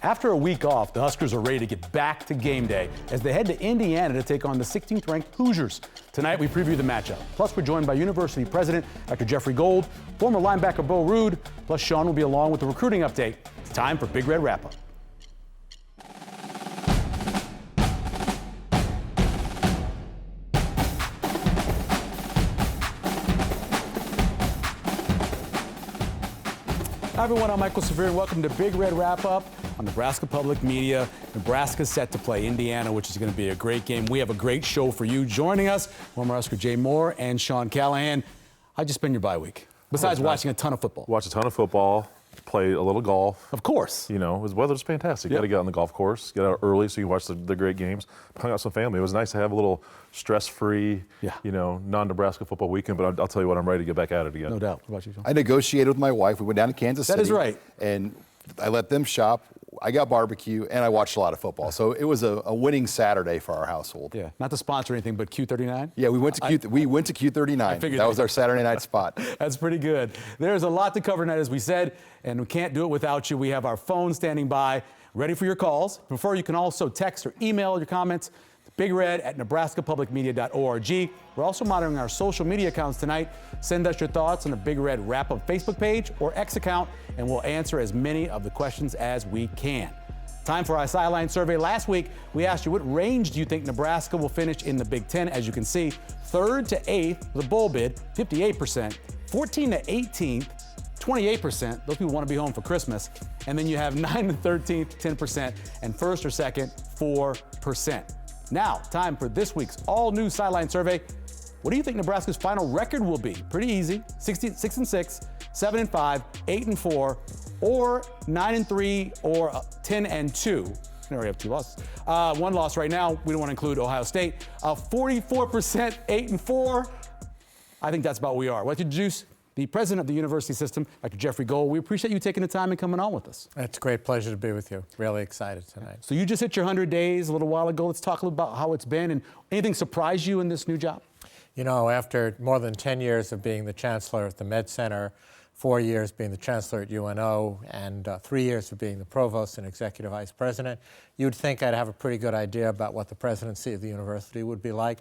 After a week off, the Huskers are ready to get back to game day as they head to Indiana to take on the 16th-ranked Hoosiers. Tonight, we preview the matchup. Plus, we're joined by University President Dr. Jeffrey Gold, former linebacker Bo Ruud, plus Sean will be along with the recruiting update. It's time for Big Red Wrap-Up. Hi everyone, I'm Michael Severe and welcome to Big Red Wrap-Up on Nebraska Public Media. Nebraska's set to play Indiana, which is going to be a great game. We have a great show for you. Joining us, former Husker Jay Moore and Sean Callahan. How'd you spend your bye week? Besides watching a ton of football. Watch a ton of football, play a little golf. Of course. You know, the weather's fantastic. You got to get on the golf course, get out early so you can watch the great games. Hung out with some family. It was nice to have a little stress-free, non-Nebraska football weekend, but I'll tell you what, I'm ready to get back at it again. No doubt. What about you, Sean? I negotiated with my wife. We went down to Kansas City. That is right. And I let them shop. I got barbecue, and I watched a lot of football. So it was a winning Saturday for our household. Yeah, not to sponsor anything, but Q39? Yeah, we went to Q39. That was our Saturday night spot. That's pretty good. There's a lot to cover tonight, as we said, and we can't do it without you. We have our phone standing by, ready for your calls. Before, you can also text or email your comments to bigred@nebraskapublicmedia.org. We're also monitoring our social media accounts tonight. Send us your thoughts on the Big Red Wrap-Up Facebook page or X account, and we'll answer as many of the questions as we can. Time for our sideline survey. Last week, we asked you what range do you think Nebraska will finish in the Big Ten. As you can see, 3rd to 8th, the bowl bid, 58%, 14 to 18th, 28%. Those people want to be home for Christmas. And then you have 9 to 13th, 10%, and 1st or 2nd, 4%. Now, time for this week's all-new sideline survey. What do you think Nebraska's final record will be? Pretty easy, 6-6, 7-5, 8-4, or 9-3, or 10-2. We already have 2 losses. 1 loss right now. We don't want to include Ohio State. 44%, 8-4. I think that's about where we are. I'd like to introduce the president of the university system, Dr. Jeffrey Gold. We appreciate you taking the time and coming on with us. It's a great pleasure to be with you. Really excited tonight. So you just hit your 100 days a little while ago. Let's talk a little about how it's been, and anything surprise you in this new job? You know, after more than 10 years of being the chancellor at the Med Center, 4 years being the chancellor at UNO, and 3 years of being the provost and executive vice president, you'd think I'd have a pretty good idea about what the presidency of the university would be like.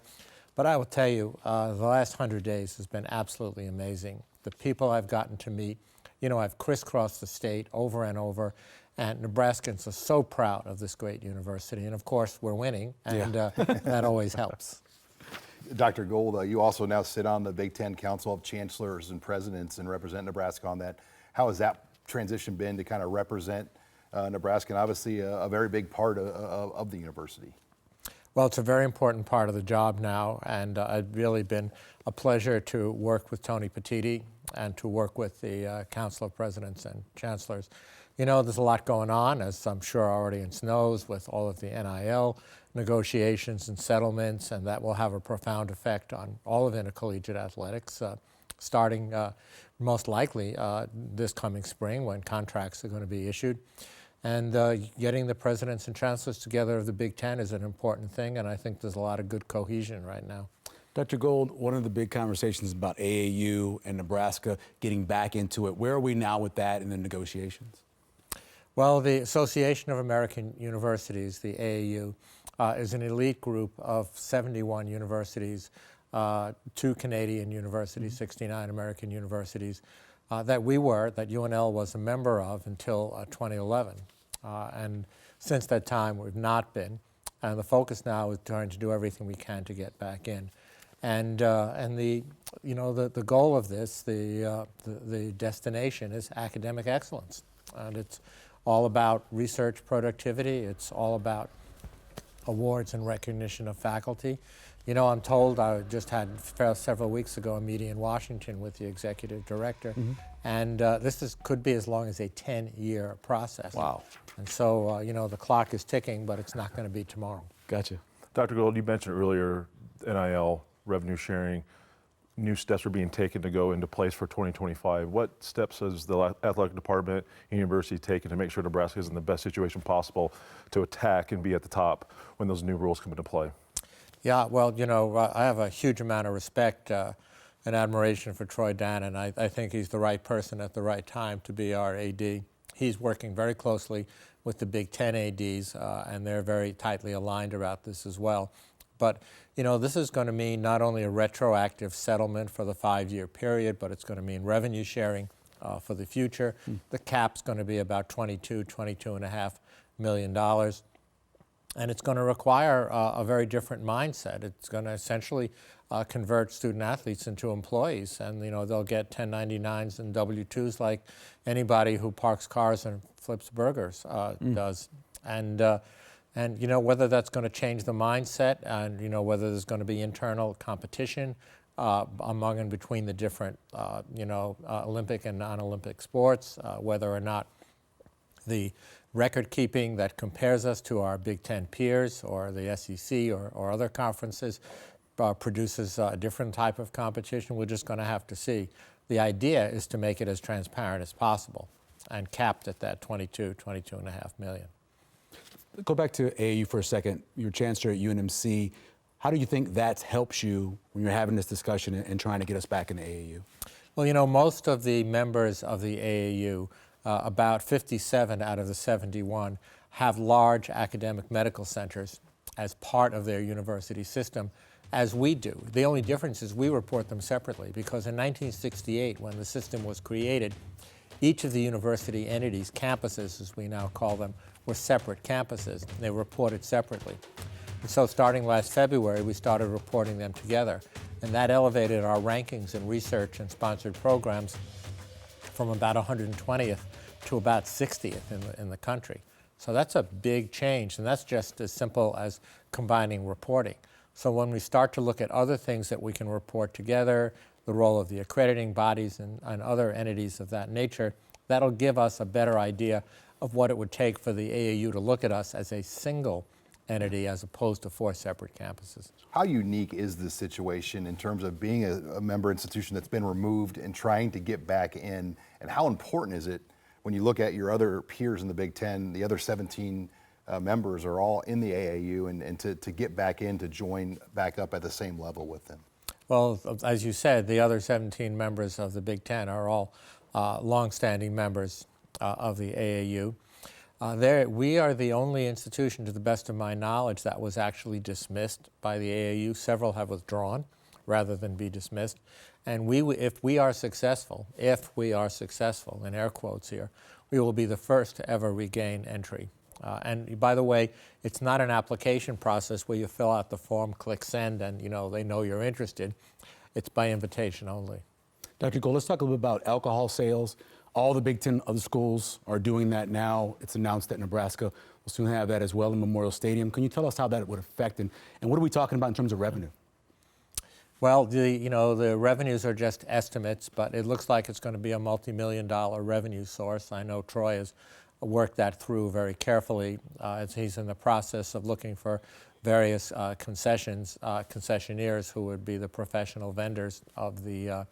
But I will tell you, the last 100 days has been absolutely amazing. The people I've gotten to meet, I've crisscrossed the state over and over, and Nebraskans are so proud of this great university. And of course, we're winning, and that always helps. Dr. Gold, you also now sit on the Big Ten Council of Chancellors and Presidents and represent Nebraska on that. How has that transition been to kind of represent Nebraska, and obviously a very big part of the university? Well, it's a very important part of the job now, and it's really been a pleasure to work with Tony Petitti and to work with the Council of Presidents and Chancellors. There's a lot going on, as I'm sure our audience knows, with all of the NIL negotiations and settlements, and that will have a profound effect on all of intercollegiate athletics, starting most likely this coming spring when contracts are going to be issued. And getting the presidents and chancellors together of the Big Ten is an important thing, and I think there's a lot of good cohesion right now. Dr. Gold, one of the big conversations is about AAU and Nebraska getting back into it. Where are we now with that in the negotiations? Well, the Association of American Universities, the AAU, is an elite group of 71 universities, 2 Canadian universities, 69 American universities, that UNL was a member of until 2011. And since that time, we've not been. And the focus now is trying to do everything we can to get back in. And the goal of this, the destination is academic excellence. And it's all about research productivity. It's all about awards and recognition of faculty. I'm told, I just had several weeks ago a meeting in Washington with the executive director, and this could be as long as a 10-year process. Wow. And so, the clock is ticking, but it's not going to be tomorrow. Gotcha. Dr. Gold, you mentioned earlier NIL, revenue sharing, new steps are being taken to go into place for 2025. What steps has the athletic department and university taken to make sure Nebraska is in the best situation possible to attack and be at the top when those new rules come into play? Yeah, well, I have a huge amount of respect and admiration for Troy Dannon. I think he's the right person at the right time to be our AD. He's working very closely with the Big Ten ADs, and they're very tightly aligned about this as well. But, you know, this is going to mean not only a retroactive settlement for the 5-year period, but it's going to mean revenue sharing for the future. The cap's going to be about $22.5 million. And it's going to require a very different mindset. It's going to essentially convert student athletes into employees, and you know they'll get 1099s and W-2s like anybody who parks cars and flips burgers does. And you know whether that's going to change the mindset, and you know whether there's going to be internal competition among and between the different Olympic and non-Olympic sports, whether or not the record keeping that compares us to our Big Ten peers or the SEC or other conferences produces a different type of competition. We're just going to have to see. The idea is to make it as transparent as possible and capped at that $22.5 million. Go back to AAU for a second. You're chancellor at UNMC. How do you think that helps you when you're having this discussion and trying to get us back into AAU? Well, you know, most of the members of the AAU, about 57 out of the 71, have large academic medical centers as part of their university system, as we do. The only difference is we report them separately, because in 1968, when the system was created, each of the university entities, campuses as we now call them, were separate campuses. They were reported separately. And so starting last February, we started reporting them together. And that elevated our rankings in research and sponsored programs from about 120th to about 60th in the country. So that's a big change, and that's just as simple as combining reporting. So when we start to look at other things that we can report together, the role of the accrediting bodies and other entities of that nature, that'll give us a better idea of what it would take for the AAU to look at us as a single entity as opposed to 4 separate campuses. How unique is this situation in terms of being a member institution that's been removed and trying to get back in, and how important is it when you look at your other peers in the Big Ten, the other 17 members are all in the AAU, and to get back in, to join back up at the same level with them? Well, as you said, the other 17 members of the Big Ten are all longstanding members of the AAU. We are the only institution, to the best of my knowledge, that was actually dismissed by the AAU. Several have withdrawn rather than be dismissed. And if we are successful, in air quotes here, we will be the first to ever regain entry. And by the way, it's not an application process where you fill out the form, click send, and they know you're interested. It's by invitation only. Dr. Gold, let's talk a little bit about alcohol sales. All the Big Ten other schools are doing that now. It's announced that Nebraska will soon have that as well in Memorial Stadium. Can you tell us how that would affect, and what are we talking about in terms of revenue? Well, the revenues are just estimates, but it looks like it's going to be a multi-million-dollar revenue source. I know Troy has worked that through very carefully as he's in the process of looking for various concessionaires who would be the professional vendors of the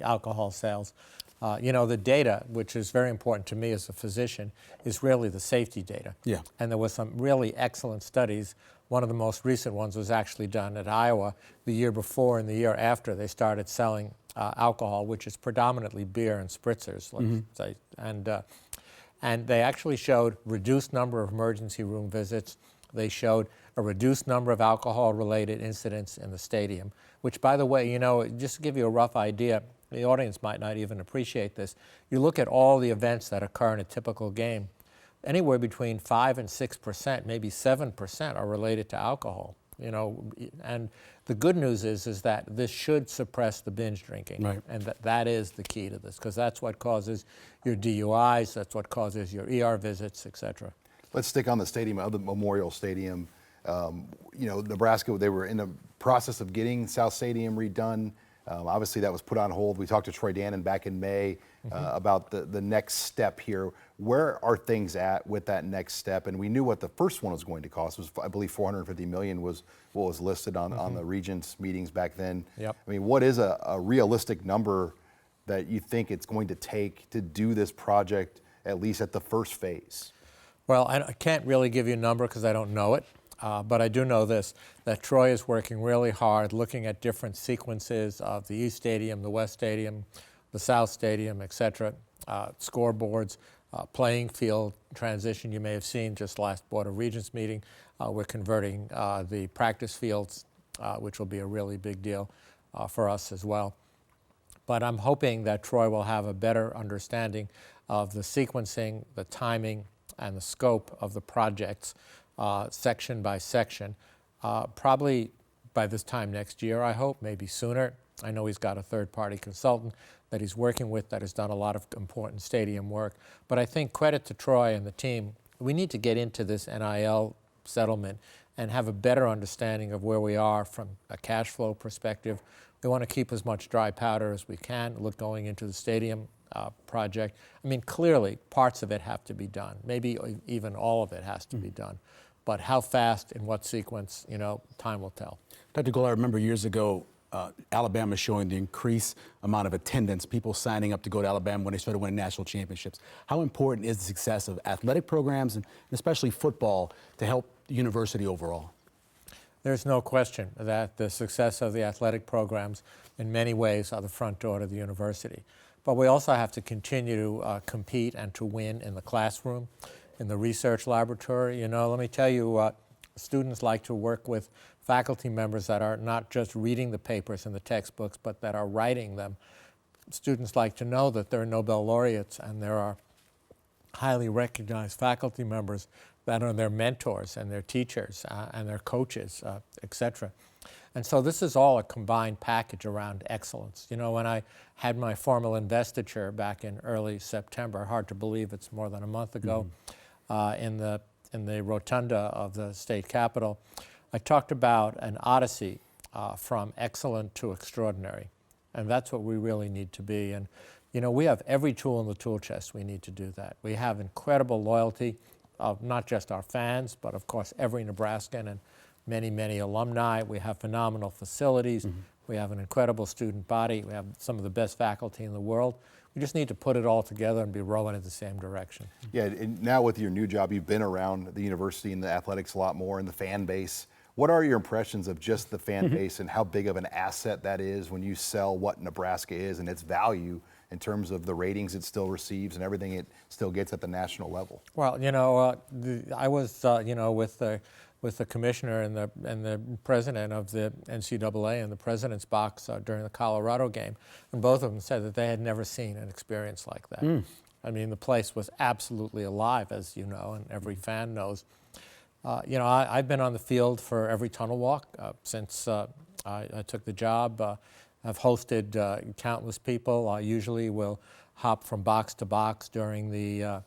alcohol sales. The data, which is very important to me as a physician, is really the safety data. Yeah. And there were some really excellent studies. One of the most recent ones was actually done at Iowa the year before and the year after they started selling alcohol, which is predominantly beer and spritzers, let's say. And they actually showed reduced number of emergency room visits. They showed a reduced number of alcohol-related incidents in the stadium, which, by the way, just to give you a rough idea, the audience might not even appreciate this. You look at all the events that occur in a typical game, anywhere between 5 and 6%, maybe 7% are related to alcohol. And the good news is that this should suppress the binge drinking, right. And that is the key to this, because that's what causes your DUIs, that's what causes your ER visits, etc. Let's stick on the stadium, the Memorial Stadium. Nebraska, they were in the process of getting South Stadium redone. Obviously, that was put on hold. We talked to Troy Dannon back in May about the next step here. Where are things at with that next step? And we knew what the first one was going to cost. It was, I believe, $450 million was what was listed on the Regents meetings back then. Yep. I mean, what is a realistic number that you think it's going to take to do this project, at least at the first phase? Well, I can't really give you a number because I don't know it. But I do know this, that Troy is working really hard looking at different sequences of the East Stadium, the West Stadium, the South Stadium, et cetera, scoreboards, playing field transition. You may have seen just last Board of Regents meeting, we're converting the practice fields, which will be a really big deal for us as well. But I'm hoping that Troy will have a better understanding of the sequencing, the timing, and the scope of the projects section by section, probably by this time next year, I hope, maybe sooner. I know he's got a third-party consultant that he's working with that has done a lot of important stadium work. But I think credit to Troy and the team, we need to get into this NIL settlement and have a better understanding of where we are from a cash flow perspective. We want to keep as much dry powder as we can, look going into the stadium project. I mean, clearly, parts of it have to be done. Maybe even all of it has to be done. But how fast, in what sequence, time will tell. Dr. Gould, I remember years ago, Alabama showing the increased amount of attendance, people signing up to go to Alabama when they started winning national championships. How important is the success of athletic programs, and especially football, to help the university overall? There's no question that the success of the athletic programs in many ways are the front door to the university. But we also have to continue to compete and to win in the classroom, in the research laboratory. Let me tell you, students like to work with faculty members that are not just reading the papers and the textbooks, but that are writing them. Students like to know that there are Nobel laureates and there are highly recognized faculty members that are their mentors and their teachers and their coaches, et cetera. And so this is all a combined package around excellence. When I had my formal investiture back in early September, hard to believe it's more than a month ago, in the rotunda of the state capitol, I talked about an odyssey from excellent to extraordinary. And that's what we really need to be. And, we have every tool in the tool chest we need to do that. We have incredible loyalty of not just our fans, but of course every Nebraskan and many, many alumni. We have phenomenal facilities. We have an incredible student body. We have some of the best faculty in the world. We just need to put it all together and be rowing in the same direction. Yeah, and now with your new job, you've been around the university and the athletics a lot more and the fan base. What are your impressions of just the fan base and how big of an asset that is when you sell what Nebraska is and its value in terms of the ratings it still receives and everything it still gets at the national level? Well, I was, with the commissioner and the president of the NCAA in the president's box during the Colorado game, and both of them said that they had never seen an experience like that. I mean, the place was absolutely alive, as you know, and every fan knows. I've been on the field for every tunnel walk since I took the job. I've hosted countless people. I usually will hop from box to box during the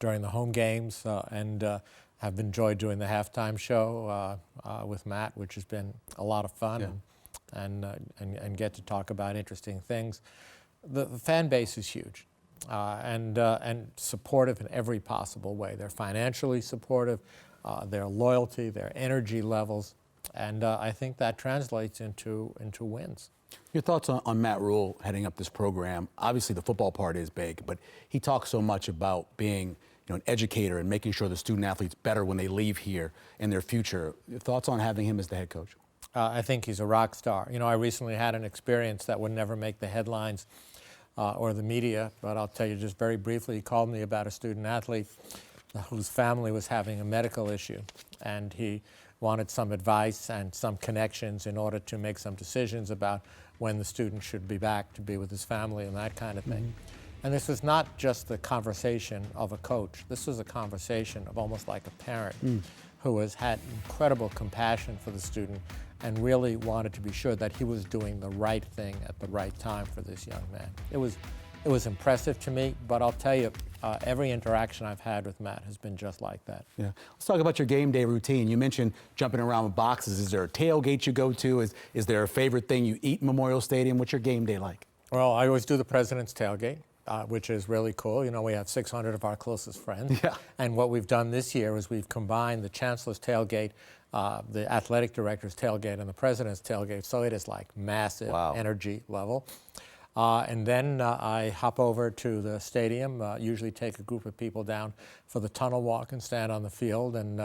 home games, and have enjoyed doing the halftime show with Matt, which has been a lot of fun, and get to talk about interesting things. The fan base is huge, and supportive in every possible way. They're financially supportive, their loyalty, their energy levels, and I think that translates into wins. Your thoughts on Matt Rhule heading up this program? Obviously, the football part is big, but he talks so much about being an educator and making sure the student athletes better when they leave here in their future. Your thoughts on having him as the head coach? I think he's a rock star. I recently had an experience that would never make the headlines or the media, but I'll tell you just very briefly. He called me about a student athlete whose family was having a medical issue, and he wanted some advice and some connections in order to make some decisions about when the student should be back to be with his family and that kind of thing. And this was not just the conversation of a coach. This was a conversation of almost like a parent who has had incredible compassion for the student and really wanted to be sure that he was doing the right thing at the right time for this young man. It was impressive to me, but I'll tell you, every interaction I've had with Matt has been just like that. Yeah. Let's talk about your game day routine. You mentioned jumping around with boxes. Is there a tailgate you go to? Is there a favorite thing you eat in Memorial Stadium? What's your game day like? Well, I always do the President's Tailgate, which is really cool. We have 600 of our closest friends. Yeah. And what we've done this year is we've combined the Chancellor's Tailgate, the Athletic Director's Tailgate, and the President's Tailgate. So it is like massive energy level. And then I hop over to the stadium, usually take a group of people down for the tunnel walk and stand on the field and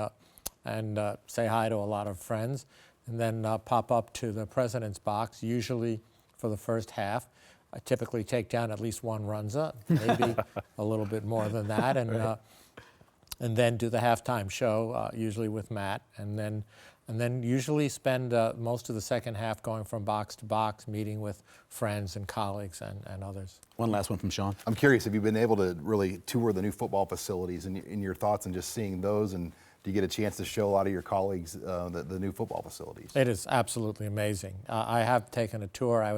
say hi to a lot of friends, and then pop up to the President's box, usually for the first half, I typically take down at least one runza, maybe a little bit more than that, and then do the halftime show, usually with Matt, and then usually spend most of the second half going from box to box, meeting with friends and colleagues and others. One last one from Sean. I'm curious, have you been able to really tour the new football facilities and in your thoughts on just seeing those, and do you get a chance to show a lot of your colleagues the new football facilities? It is absolutely amazing. I have taken a tour. I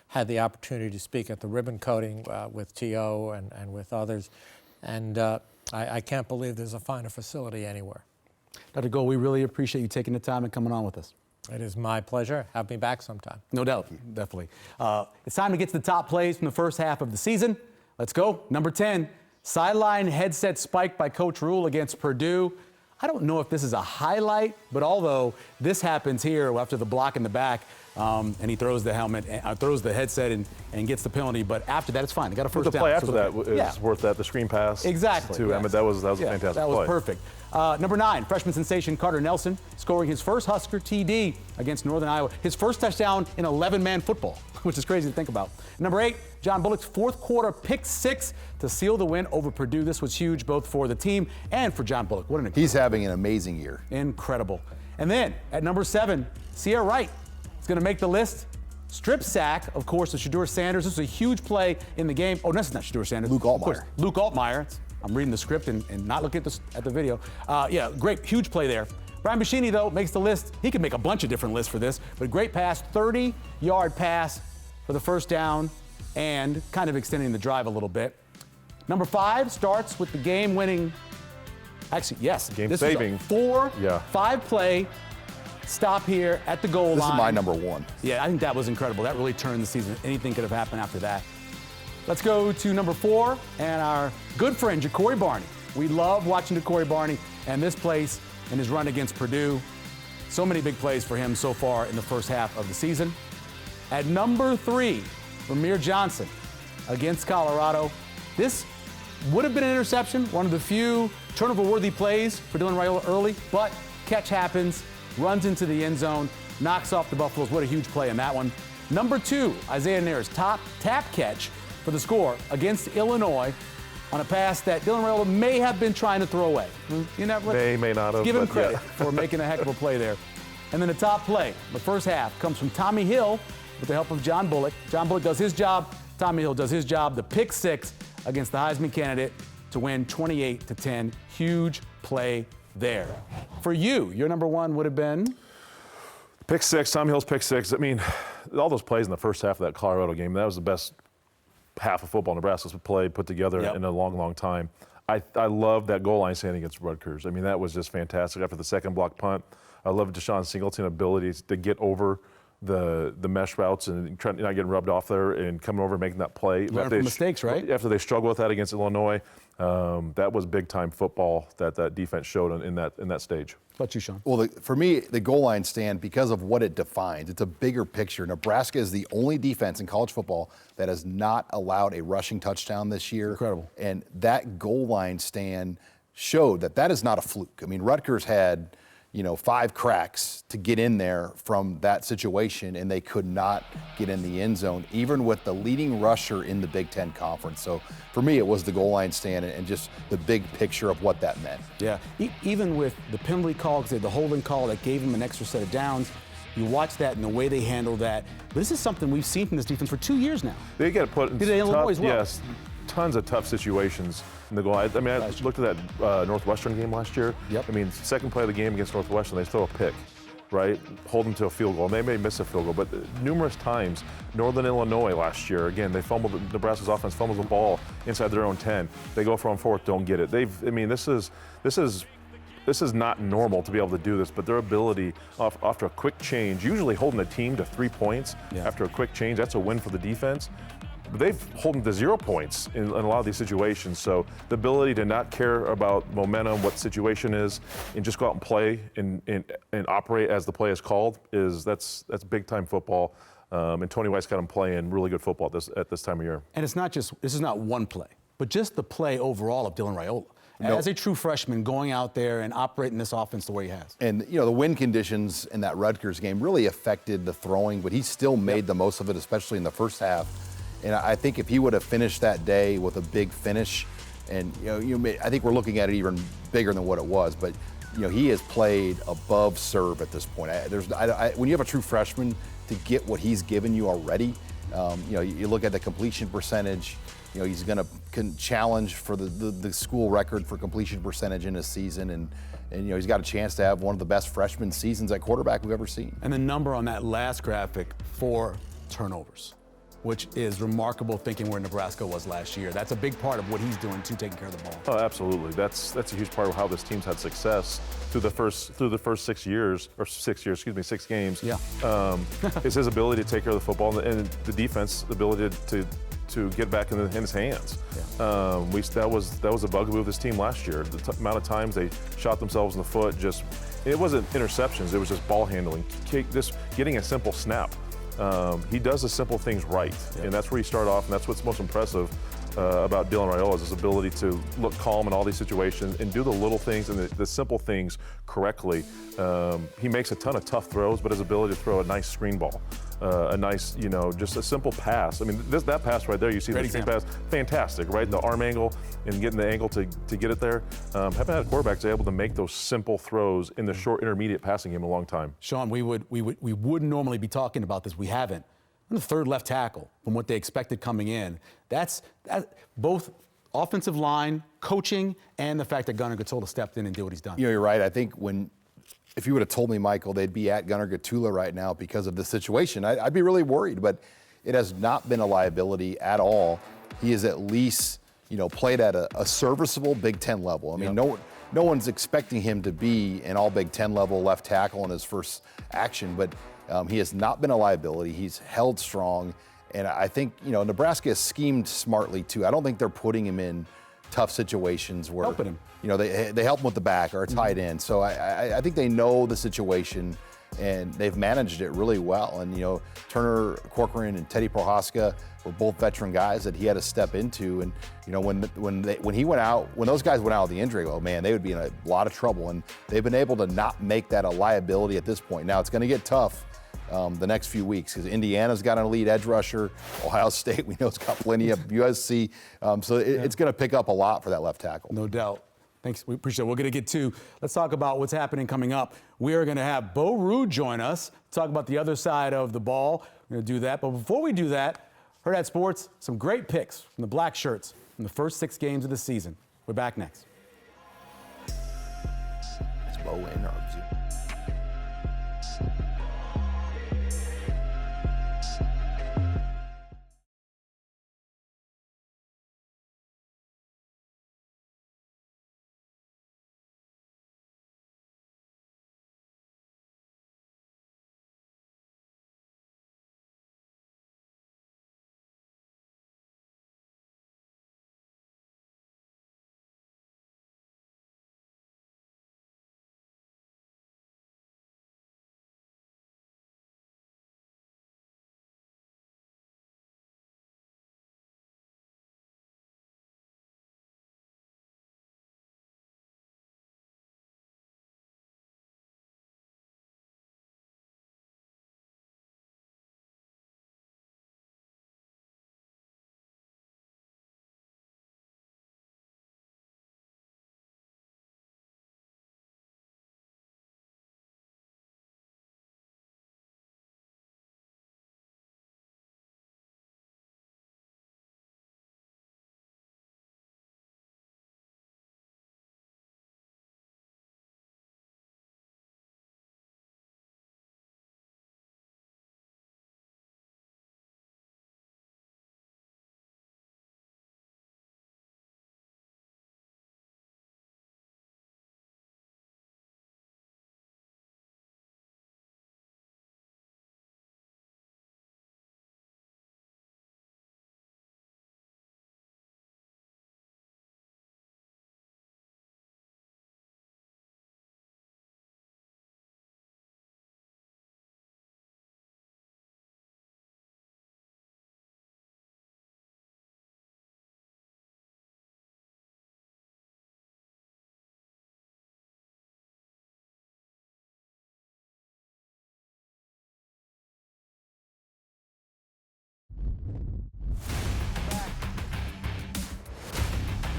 had the opportunity to speak at the ribbon coating with T.O. and with others, and I can't believe there's a finer facility anywhere. Dr. Gold, we really appreciate you taking the time and coming on with us. It is my pleasure. Have me back sometime. No doubt, definitely. It's time to get to the top plays from the first half of the season. Let's go. Number 10, sideline headset spike by Coach Rule against Purdue. I don't know if this is a highlight, but although this happens here after the block in the back, and he throws the helmet, throws the headset and gets the penalty, but after that, it's fine. They got a first The down. play after that Yeah. is worth that. The screen pass. Exactly. To yes. Emmett, that was a fantastic That was play. perfect. Number 9, freshman sensation Carter Nelson scoring his first Husker TD against Northern Iowa. His first touchdown in 11-man football, which is crazy to think about. Number 8, John Bullock's fourth quarter pick 6 to seal the win over Purdue. This was huge both for the team and for John Bullock. What an He's having an amazing year. incredible. And then at number 7, Sierra Wright is going to make the list. Strip sack, of course, of Shedeur Sanders. This was a huge play in the game. Oh, no, this is not Shedeur Sanders. Luke Of course, Altmaier. Luke Altmaier. I'm reading the script and not looking at the video. Yeah, great, huge play there. Brian Buschini, though, makes the list. He could make a bunch of different lists for this, but great pass, 30-yard pass for the first down and kind of extending the drive a little bit. Number 5 starts with the game-winning, actually, yes. Game-saving. 5-play stop here at the goal This line. is my number 1. Yeah, I think that was incredible. That really turned the season. Anything could have happened after that. Let's go to number 4 and our good friend, Ja'Cory Barney. We love watching Ja'Cory Barney and this place and his run against Purdue. So many big plays for him so far in the first half of the season. At number 3, Ramir Johnson against Colorado. This would have been an interception, one of the few turnover-worthy plays for Dylan Raiola early, but catch happens, runs into the end zone, knocks off the Buffaloes. What a huge play in that one. Number 2, Isaiah Nair's top tap catch for the score against Illinois on a pass that Dylan Raiola may have been trying to throw away. You know, May not have. give him but credit yeah. for making a heck of a play there. And then the top play, the first half, comes from Tommy Hill with the help of John Bullock. John Bullock does his job. Tommy Hill does his job. The pick 6 against the Heisman candidate to win 28-10. Huge play there. For you, your number 1 would have been? Pick 6, Tom Hill's pick 6. I mean, all those plays in the first half of that Colorado game, that was the best half of football Nebraska's played, put together Yep. in a long, long time. I love that goal line stand against Rutgers. I mean, that was just fantastic. After the second block punt, I love Deshaun Singleton's ability to get over the mesh routes and trying not getting rubbed off there and coming over and making that play. Learn from mistakes, right? After they struggled with that against Illinois, that was big time football that defense showed in that stage. How about you, Sean? Well, for me, the goal line stand, because of what it defines, it's a bigger picture. Nebraska is the only defense in college football that has not allowed a rushing touchdown this year. Incredible. And that goal line stand showed that is not a fluke. I mean, Rutgers had, 5 cracks to get in there from that situation, and they could not get in the end zone, even with the leading rusher in the Big Ten Conference. So for me, it was the goal line stand and just the big picture of what that meant. Yeah, even with the penalty call, because they had the holding call that gave them an extra set of downs, you watch that and the way they handle that. But this is something we've seen from this defense for 2 years now. They get put in Did they Illinois as well? Yes, tons of tough situations in the goal line. I mean, I looked at that Northwestern game last year. Yep. I mean, second play of the game against Northwestern, they throw a pick, right? Hold them to a field goal. And they may miss a field goal, but numerous times, Northern Illinois last year, again, they fumbled, Nebraska's offense fumbles the ball inside their own 10. They go for on 4th, don't get it. This is not normal to be able to do this, but their ability after a quick change, usually holding a team to 3 points after a quick change, that's a win for the defense. But they've held them to 0 points in a lot of these situations. So the ability to not care about momentum, what the situation is, and just go out and play and operate as the play is called that's big time football. And Tony White's got them playing really good football at this time of year. And this is not one play, but just the play overall of Dylan Raiola. As a true freshman, going out there and operating this offense the way he has. And, the wind conditions in that Rutgers game really affected the throwing, but he still made the most of it, especially in the first half. And I think if he would have finished that day with a big finish, and I think we're looking at it even bigger than what it was, but he has played above serve at this point. When you have a true freshman to get what he's given you already, you look at the completion percentage. He's going to challenge for the school record for completion percentage in a season, and he's got a chance to have one of the best freshman seasons at quarterback we've ever seen. And the number on that last graphic, 4 turnovers, which is remarkable thinking where Nebraska was last year. That's a big part of what he's doing too, taking care of the ball. Oh, absolutely. That's a huge part of how this team's had success through the first 6 games. Yeah. It's his ability to take care of the football and the defense, the ability to get back in his hands. Yeah. That was a bugaboo of this team last year. The amount of times they shot themselves in the foot, it wasn't interceptions, it was just ball handling, just getting a simple snap. He does the simple things right, and that's where you start off, and that's what's most impressive about Dylan Raiola is his ability to look calm in all these situations and do the little things and the simple things correctly. He makes a ton of tough throws, but his ability to throw a nice screen ball, a nice, just a simple pass. I mean, that pass right there, you see the screen pass, fantastic, right? The arm angle and getting the angle to get it there. Haven't had quarterbacks able to make those simple throws in the short intermediate passing game in a long time. Sean, we wouldn't normally be talking about this. We haven't. I'm the third left tackle from what they expected coming in. That's both offensive line, coaching, and the fact that Gunnar Gattulla stepped in and did what he's done. You're right. I think if you would have told me, Michael, they'd be at Gunnar Gattulla right now because of the situation, I'd be really worried. But it has not been a liability at all. He has at least, played at a serviceable Big Ten level. I mean, no one's expecting him to be an all Big Ten level left tackle in his first action, but he has not been a liability. He's held strong. And I think, Nebraska has schemed smartly too. I don't think they're putting him in tough situations where helping him. They help him with the back or a tight end. So I think they know the situation and they've managed it really well. And Turner Corcoran and Teddy Prohaska were both veteran guys that he had to step into. And when those guys went out with the injury, oh man, they would be in a lot of trouble. And they've been able to not make that a liability at this point. Now it's going to get tough the next few weeks because Indiana's got an elite edge rusher. Ohio State, we know, has got plenty of USC. So it's going to pick up a lot for that left tackle. No doubt. Thanks. We appreciate it. We're going to get to, let's talk about what's happening coming up. We are going to have Bo Ruud join us, talk about the other side of the ball. We're going to do that. But before we do that, Hurrdat Sports, some great picks from the Black Shirts from the first 6 games of the season. We're back next. It's Bo in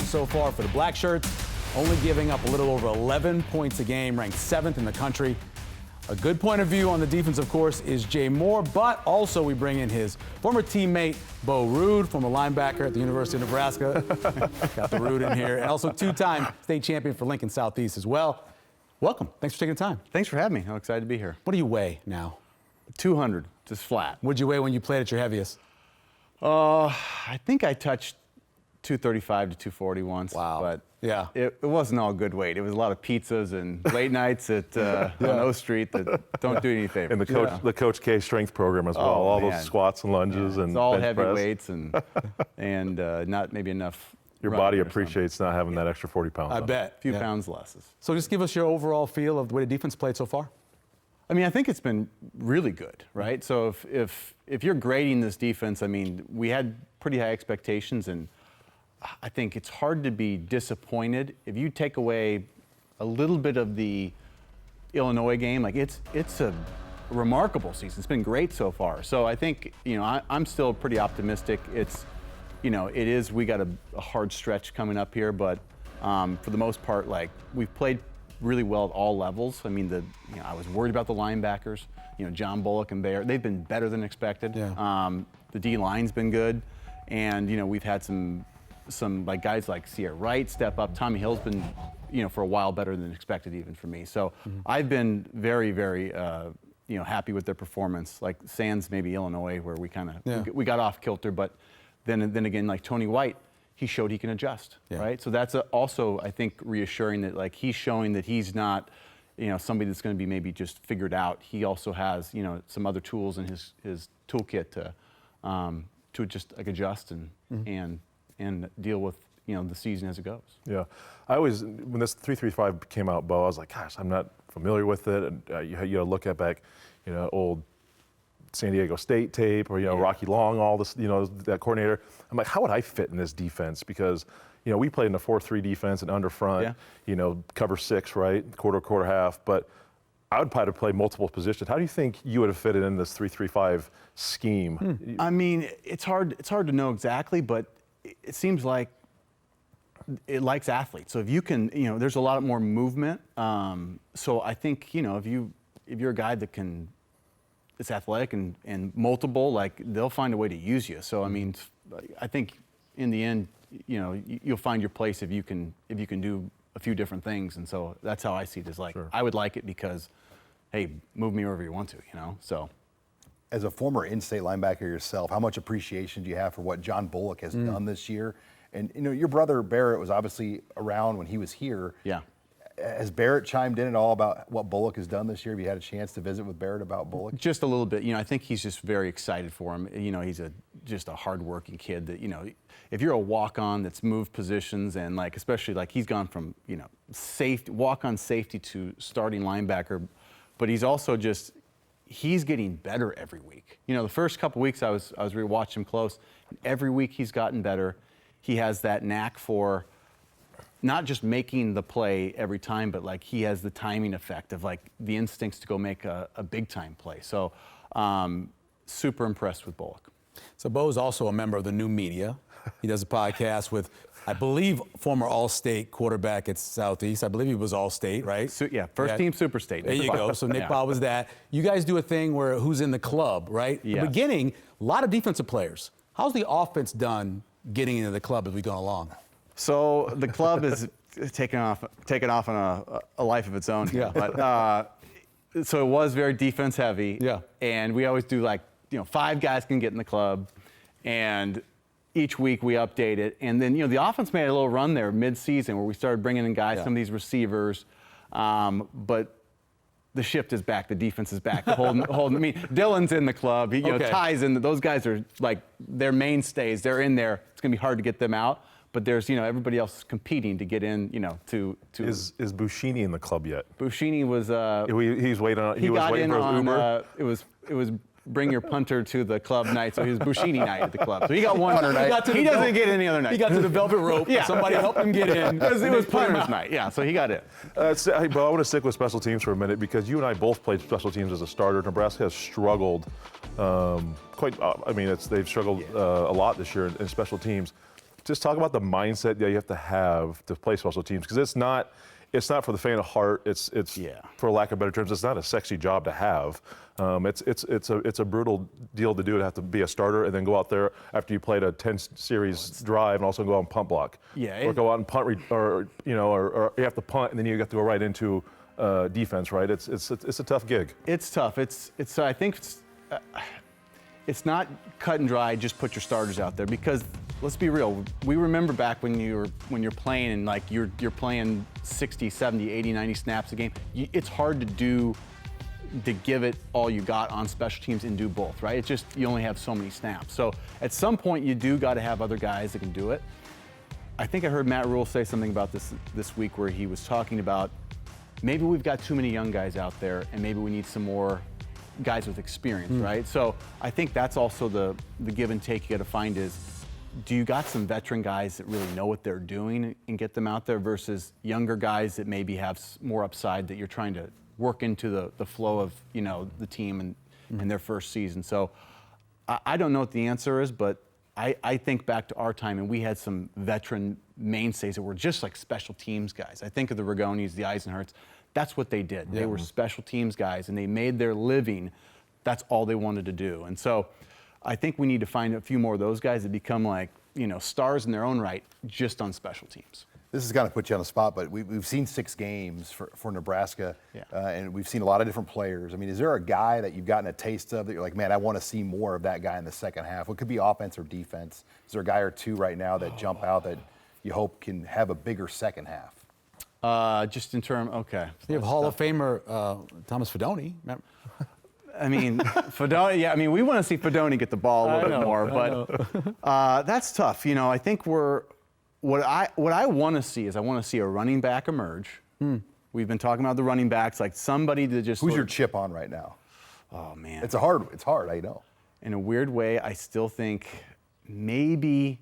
so far for the Black Shirts, only giving up a little over 11 points a game, ranked 7th in the country. A good point of view on the defense, of course, is Jay Moore, but also we bring in his former teammate, Bo Ruud, former linebacker at the University of Nebraska. Got the Ruud in here. And also two-time state champion for Lincoln Southeast as well. Welcome. Thanks for taking the time. Thanks for having me. I'm excited to be here. What do you weigh now? 200, just flat. What'd you weigh when you played at your heaviest? I think I touched 235 to 240 once. Wow. But yeah, it wasn't all good weight. It was a lot of pizzas and late nights at on O Street that don't do any favors. And the Coach K strength program as well. All man. those squats and lunges and It's all bench heavy press. weights and not maybe enough. Your running body or something. appreciates not having that extra 40 pounds. I on. bet. A few Yeah. pounds less. So just give us your overall feel of the way the defense played so far. I mean, I think it's been really good, right? So if you're grading this defense, I mean, we had pretty high expectations, and I think it's hard to be disappointed if you take away a little bit of the Illinois game. Like it's a remarkable season. It's been great so far. So I think I'm still pretty optimistic. It's we got a hard stretch coming up here, but for the most part, like we've played really well at all levels. I mean, I was worried about the linebackers. John Bullock and Bayer, they've been better than expected. Yeah. The D line's been good, and we've had some like guys like Sierra Wright step up. Tommy Hill's been for a while better than expected even for me. So I've been very, very happy with their performance. Like sans maybe Illinois, where we kind of we got off kilter, but then again, like Tony White, he showed he can adjust, right? So that's also, I think, reassuring that like he's showing that he's not, somebody that's going to be maybe just figured out. He also has, some other tools in his toolkit to just like adjust and deal with the season as it goes. Yeah, when this 335 came out, Bo, I was like, gosh, I'm not familiar with it. And you look at back, old San Diego State tape or Rocky Long, all this, that coordinator. I'm like, how would I fit in this defense? Because we played in a 4-3 defense and under front, cover 6, right, quarter half. But I would probably play multiple positions. How do you think you would have fitted in this 3-3-5 scheme? I mean, it's hard to know exactly, but it seems like it likes athletes. So if you can, there's a lot more movement. So I think, if you're a guy that it's athletic and multiple, like they'll find a way to use you. So I mean, I think in the end, you'll find your place if you can do a few different things. And so that's how I see it. Is like I would like it because, hey, move me wherever you want to. So. As a former in-state linebacker yourself, how much appreciation do you have for what John Bullock has done this year? And your brother Barrett was obviously around when he was here. Yeah. Has Barrett chimed in at all about what Bullock has done this year? Have you had a chance to visit with Barrett about Bullock? Just a little bit. I think he's just very excited for him. He's just a hard-working kid that, if you're a walk-on that's moved positions and like, especially like he's gone from, walk-on safety to starting linebacker, but he's also he's getting better every week. The first couple weeks I was watching him close. Every week he's gotten better. He has that knack for not just making the play every time, but like he has the timing effect of like the instincts to go make a big time play. So super impressed with Bullock. So Bo's also a member of the New Media. He does a podcast with, I believe, former All-State quarterback at Southeast. I believe he was All-State, right? First team Super State. There you go. So Nick Bob was that. You guys do a thing where who's in the club, right? Yeah. The beginning, a lot of defensive players. How's the offense done getting into the club as we go along? So the club is taking off on a life of its own. Yeah. But, so it was very defense heavy. Yeah. And we always do 5 guys can get in the club, and each week we update it. And then the offense made a little run there mid-season where we started bringing in guys, some of these receivers, but the shift is back. The defense is back. Holding. I mean, Dylan's in the club. Ty's in. Those guys are like they're mainstays. They're in there. It's gonna be hard to get them out. But there's everybody else is competing to get in. To Is Buschini in the club yet? Buschini was. He's waiting on. He was got waiting in for his on. Uber. It was bring your punter to the club night. So he was Buschini night at the club. So he got one Punter night. He doesn't get any other night. He got to the velvet rope. Yeah. Somebody helped him get in. It was punter's night. Yeah. So he got in. Hey, Bo, I want to stick with special teams for a minute because you and I both played special teams as a starter. Nebraska has struggled they've struggled a lot this year in special teams. just talk about the mindset that you have to play special teams, because it's not for the faint of heart. It's Yeah. for lack of better terms, it's not a sexy job to have. It's a brutal deal to do, to have to be a starter and then go out there after you played a 10-series drive and also go out and punt block. Yeah, Or go out and punt, or you have to punt and then you have to go right into defense, right? It's a tough gig. It's tough. I think it's not cut and dry. Just put your starters out there, because let's be real. We remember back when you're playing and like you're playing 60, 70, 80, 90 snaps a game. It's hard to give it all you got on special teams and do both, right? It's just you only have so many snaps. So at some point you do got to have other guys that can do it. I think I heard Matt Rule say something about this week where he was talking about maybe we've got too many young guys out there and maybe we need some more guys with experience, right? So I think that's also the give and take you got to find is, do you got some veteran guys that really know what they're doing and get them out there versus younger guys that maybe have more upside that you're trying to work into the flow of, the team and their first season. So I don't know what the answer is, but I think back to our time, and we had some veteran mainstays that were just like special teams guys. I think of the Ragonis, the Eisenhurts. That's what they did. They were special teams guys, and they made their living. That's all they wanted to do. And so I think we need to find a few more of those guys that become like, stars in their own right, just on special teams. This is going to put you on the spot, but we've seen 6 games for Nebraska, Yeah. And we've seen a lot of different players. I mean, is there a guy that you've gotten a taste of that you're like, man, I want to see more of that guy in the second half? It could be offense or defense. Is there a guy or two right now that jump out that you hope can have a bigger second half? Just in terms, okay. You have Hall of Famer Thomas Fidone. Remember? I mean, Fidone, yeah, I mean, we want to see Fidone get the ball a little bit more, but that's tough. I think what I want to see is I want to see a running back emerge. We've been talking about the running backs, like somebody to just. Who's your chip on right now? Oh man, It's hard. I know. in a weird way, I still think maybe,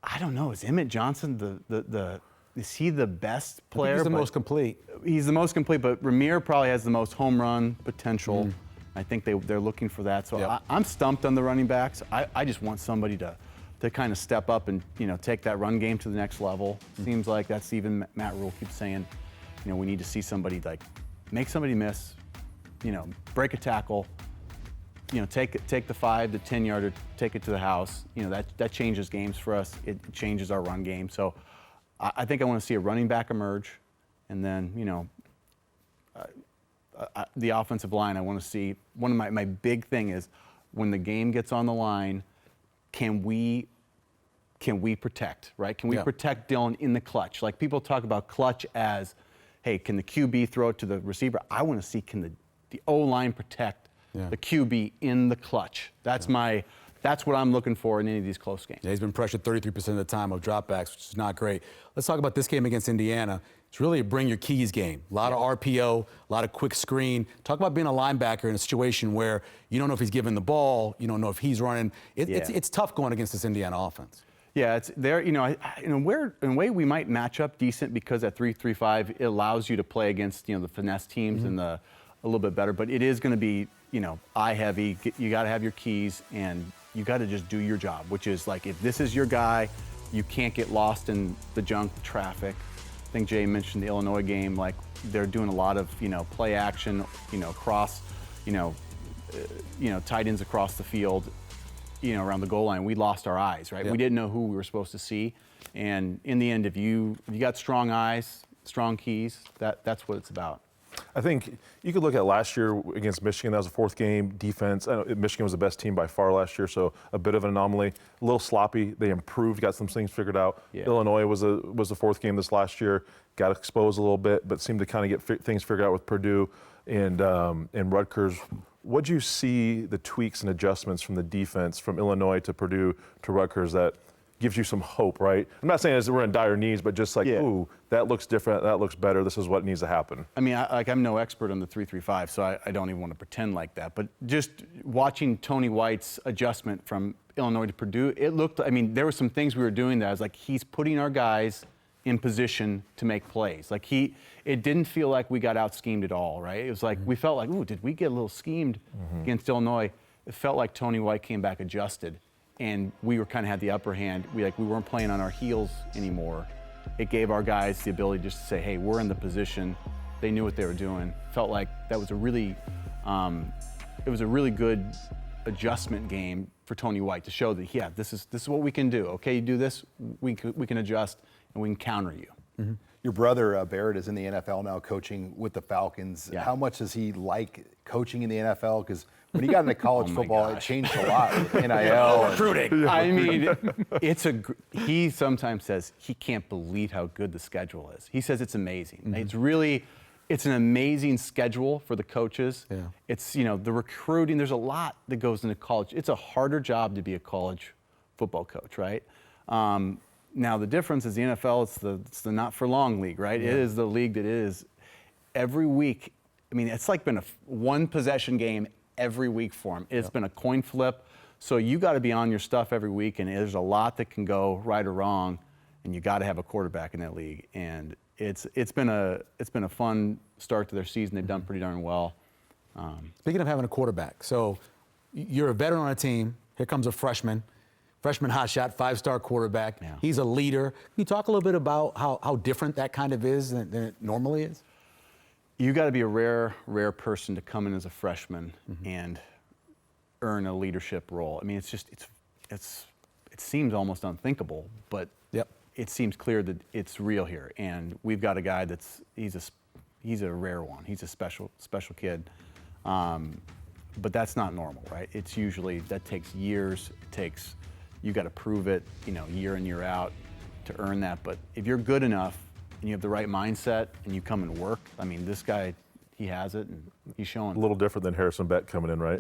I don't know, is Emmett Johnson is he the best player? He's the most complete. He's the most complete, but Ramir probably has the most home run potential. I think they're looking for that. So Yep. I'm stumped on the running backs. I just want somebody to kind of step up and take that run game to the next level. Seems like that's even Matt Rule keeps saying, we need to see somebody like make somebody miss, break a tackle, take the 5 to 10 yarder, take it to the house. That changes games for us. It changes our run game. So I think I want to see a running back emerge, and then the offensive line. I want to see one of my big thing is when the game gets on the line, can we protect, right? Can we protect Dylan in the clutch? Like people talk about clutch as, hey, can the QB throw it to the receiver? I want to see can the O-line protect the QB in the clutch. That's what I'm looking for in any of these close games. Yeah, he's been pressured 33% of the time of dropbacks, which is not great. Let's talk about this game against Indiana. It's really a bring your keys game. A lot of RPO, a lot of quick screen. Talk about being a linebacker in a situation where you don't know if he's giving the ball, you don't know if he's running. It's tough going against this Indiana offense. Yeah, it's there. In a way we might match up decent because at 3-3-5 it allows you to play against the finesse teams and a little bit better. But it is going to be eye heavy. You got to have your keys and you got to just do your job, which is like if this is your guy, you can't get lost in the junk traffic. I think Jay mentioned the Illinois game. Like they're doing a lot of play action, across, tight ends across the field, around the goal line. We lost our eyes, right? Yep. We didn't know who we were supposed to see, and in the end, if you got strong eyes, strong keys, that's what it's about. I think you could look at last year against Michigan. That was a 4th game defense. Michigan was the best team by far last year, so a bit of an anomaly. A little sloppy. They improved, got some things figured out. Yeah. Illinois was the 4th game this last year. Got exposed a little bit, but seemed to kind of get things figured out with Purdue and Rutgers. What do you see the tweaks and adjustments from the defense from Illinois to Purdue to Rutgers that gives you some hope, right? I'm not saying we're in dire needs, but just like, ooh, that looks different, that looks better, this is what needs to happen. I mean, I'm no expert on the 3-3-5, so I don't even want to pretend like that. But just watching Tony White's adjustment from Illinois to Purdue, there were some things we were doing that I was like, he's putting our guys in position to make plays. Like it didn't feel like we got out schemed at all, right? It was like we felt like, ooh, did we get a little schemed against Illinois? It felt like Tony White came back adjusted and we were kind of had the upper hand. We weren't playing on our heels anymore. It gave our guys the ability just to say, hey, we're in the position. They knew what they were doing. Felt like that was a really good adjustment game for Tony White to show that, yeah, this is what we can do. Okay, you do this, we can adjust and we can counter you. Mm-hmm. Your brother Barrett is in the NFL now, coaching with the Falcons. Yeah. How much does he like coaching in the NFL? Because when he got into college football, it changed a lot with NIL. Recruiting. I mean, he sometimes says he can't believe how good the schedule is. He says it's amazing. Mm-hmm. It's an amazing schedule for the coaches. Yeah. It's, the recruiting, there's a lot that goes into college. It's a harder job to be a college football coach, right? Now the difference is the NFL, it's the not for long league, right? Yeah. It is the league that is every week. I mean, it's like been a one possession game every week for him. It's been a coin flip. So you got to be on your stuff every week, and there's a lot that can go right or wrong, and you got to have a quarterback in that league. And it's been a fun start to their season. They've done pretty darn well. Speaking of having a quarterback, so you're a veteran on a team. Here comes a freshman hotshot, 5-star quarterback. Yeah. He's a leader. Can you talk a little bit about how different that kind of is than it normally is? You got to be a rare person to come in as a freshman and earn a leadership role. I mean, it seems almost unthinkable, but it seems clear that it's real here. And we've got a guy he's a rare one. He's a special kid. But that's not normal, right? It's usually, that takes years. You got to prove it, year in, year out to earn that. But if you're good enough and you have the right mindset and you come and work, I mean, this guy, he has it and he's showing. A little different than Harrison Beck coming in, right?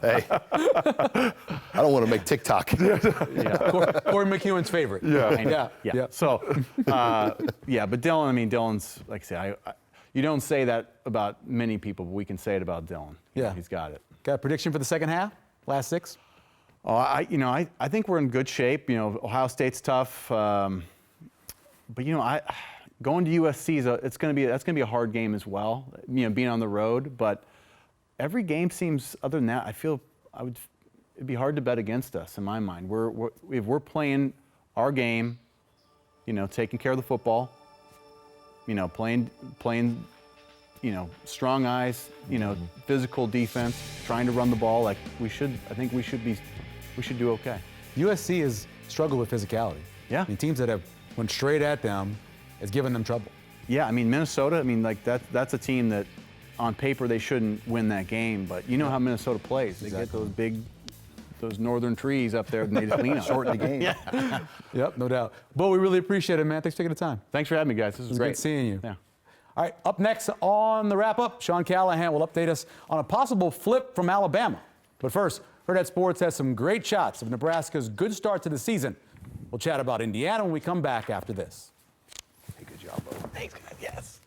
Hey, I don't want to make TikTok. Corey McEwen's favorite. Yeah. So, but Dylan's, like I say, you don't say that about many people, but we can say it about Dylan. Yeah. He's got it. Got a prediction for the second half? Last 6? Oh, I think we're in good shape. Ohio State's tough, but going to USC that's going to be a hard game as well. Being on the road, but every game seems. Other than that, I feel it'd be hard to bet against us in my mind. If we're playing our game, taking care of the football, playing. Strong eyes, physical defense, trying to run the ball like we should. I think we should do okay. USC has struggled with physicality. Yeah. I mean, teams that have went straight at them has given them trouble. Yeah, I mean, Minnesota, that's a team that on paper they shouldn't win that game, but you know how Minnesota plays. They get those northern trees up there and they just lean on. Shorten the game. Yeah. Yep, no doubt. Bo, we really appreciate it, man. Thanks for taking the time. Thanks for having me, guys. This was great. Good seeing you. Yeah. All right, up next on the wrap-up, Sean Callahan will update us on a possible flip from Alabama. But first, Herd at Sports has some great shots of Nebraska's good start to the season. We'll chat about Indiana when we come back after this. Hey, good job, Bo. Thanks, guys. Yes.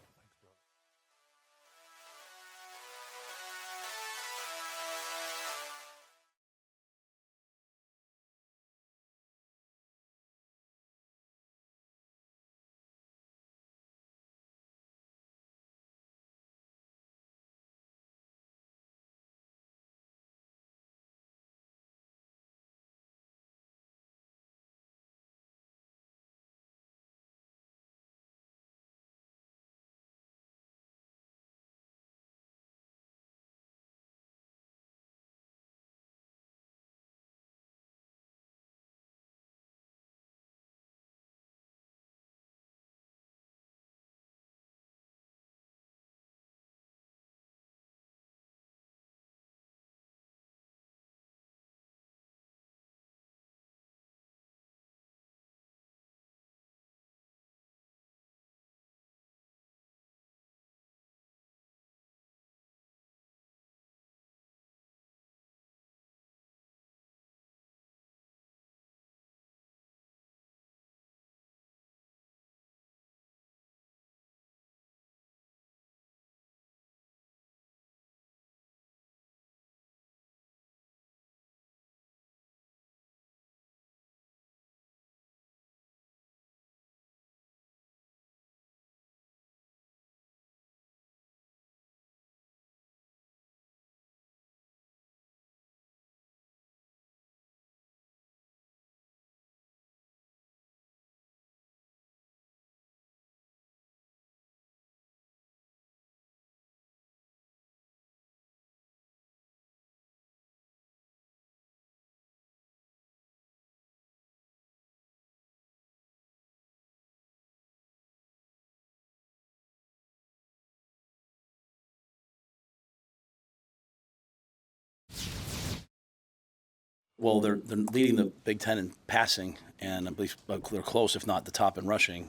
Well, they're leading the Big Ten in passing, and I believe they're close, if not the top in rushing.